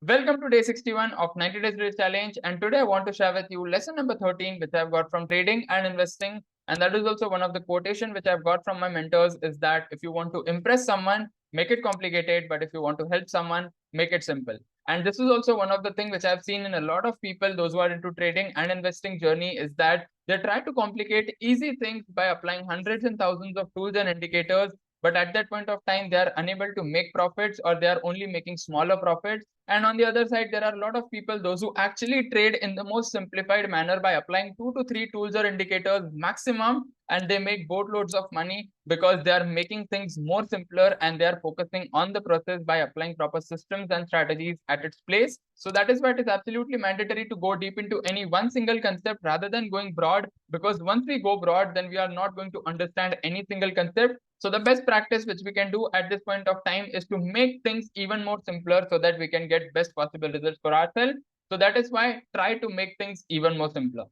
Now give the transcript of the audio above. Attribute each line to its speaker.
Speaker 1: Welcome to day 61 of 90 Days Rich Challenge. And today I want to share with you lesson number 13, which I've got from trading and investing. And that is also one of the quotation which I've got from my mentors is that if you want to impress someone, make it complicated. But if you want to help someone, make it simple. And this is also one of the things which I've seen in a lot of people, those who are into trading and investing journey, is that they try to complicate easy things by applying hundreds and thousands of tools and indicators. But at that point of time, they are unable to make profits, or they are only making smaller profits. And on the other side, there are a lot of people, those who actually trade in the most simplified manner by applying 2 to 3 tools or indicators maximum, and they make boatloads of money because they are making things more simpler and they are focusing on the process by applying proper systems and strategies at its place. So that is why it is absolutely mandatory to go deep into any one single concept rather than going broad, because once we go broad, then we are not going to understand any single concept. So the best practice which we can do at this point of time is to make things even more simpler so that we can get best possible results for ourselves. So that is why try to make things even more simpler.